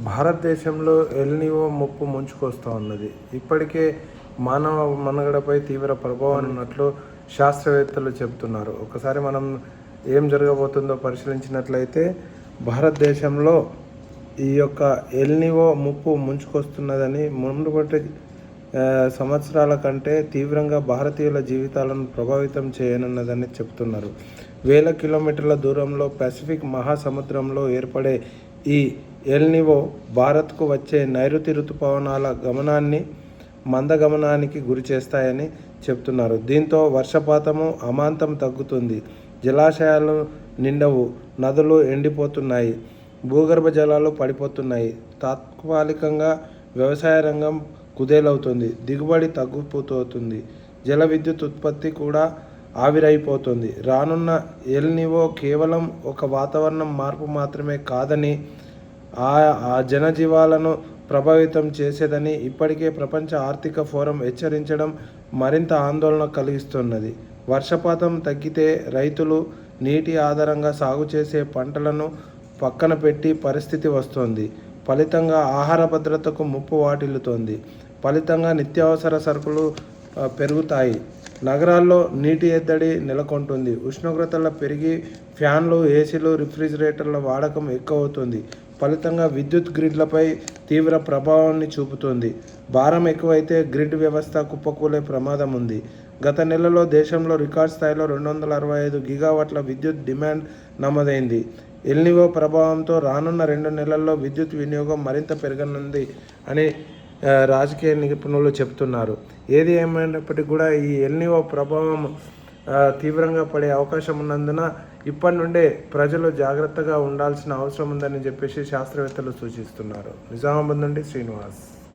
భారతదేశంలో ఎల్‌నినో ముప్పు ముంచుకొస్తూ ఉన్నది. ఇప్పటికే మానవ మనుగడపై తీవ్ర ప్రభావం ఉన్నట్లు శాస్త్రవేత్తలు చెబుతున్నారు. ఒకసారి మనం ఏం జరగబోతుందో పరిశీలించినట్లయితే భారతదేశంలో ఈ యొక్క ఎల్‌నినో ముప్పు ముంచుకొస్తున్నదని మునుపటి సంవత్సరాల కంటే తీవ్రంగా భారతీయుల జీవితాలను ప్రభావితం చేయనున్నదని చెప్తున్నారు. వేల కిలోమీటర్ల దూరంలో పసిఫిక్ మహాసముద్రంలో ఏర్పడే ఈ ఎల్‌నినో భారత్కు వచ్చే నైరుతి రుతుపవనాల మందగమనానికి గురి చేస్తాయని చెప్తున్నారు. దీంతో వర్షపాతము అమాంతం తగ్గుతుంది, జలాశయాలు నిండవు, నదులు ఎండిపోతున్నాయి, భూగర్భ జలాలు పడిపోతున్నాయి, తాత్కాలికంగా వ్యవసాయ రంగం కుదేలవుతుంది, దిగుబడి తగ్గిపోతుంది, జల విద్యుత్ ఉత్పత్తి కూడా ఆవిరైపోతుంది. రానున్న ఎల్‌నినో కేవలం ఒక వాతావరణ మార్పు మాత్రమే కాదని, ఆ జనజీవాలను ప్రభావితం చేసేదని ఇప్పటికే ప్రపంచ ఆర్థిక ఫోరం హెచ్చరించడం మరింత ఆందోళన కలిగిస్తున్నది. వర్షపాతం తగ్గితే రైతులు నీటి ఆధారంగా సాగు చేసే పంటలను పక్కన పెట్టి పరిస్థితి వస్తోంది. ఫలితంగా ఆహార భద్రతకు ముప్పు వాటిల్లుతోంది. ఫలితంగా నిత్యావసర సరుకులు పెరుగుతాయి, నగరాల్లో నీటి ఎద్దడి నెలకొంటుంది, ఉష్ణోగ్రతలు పెరిగి ఫ్యాన్లు, ఏసీలు, రిఫ్రిజిరేటర్ల వాడకం ఎక్కువవుతుంది. ఫలితంగా విద్యుత్ గ్రిడ్లపై తీవ్ర ప్రభావాన్ని చూపుతుంది. భారం ఎక్కువైతే గ్రిడ్ వ్యవస్థ కుప్పకూలే ప్రమాదం ఉంది. గత నెలలో దేశంలో రికార్డు స్థాయిలో 265 గిగావాట్ల విద్యుత్ డిమాండ్ నమోదైంది. ఎల్‌నినో ప్రభావంతో రానున్న 2 నెలల్లో విద్యుత్ వినియోగం మరింత పెరగనుంది అని రాజకీయ నిపుణులు చెబుతున్నారు. ఏది ఏమైనప్పటికీ కూడా ఈ ఎల్‌నినో ప్రభావం తీవ్రంగా పడే అవకాశం ఉన్నందున ఇప్పటి నుండే ప్రజలు జాగ్రత్తగా ఉండాల్సిన అవసరం ఉందని చెప్పేసి శాస్త్రవేత్తలు సూచిస్తున్నారు. నిజామాబాద్ నుండి శ్రీనివాస్.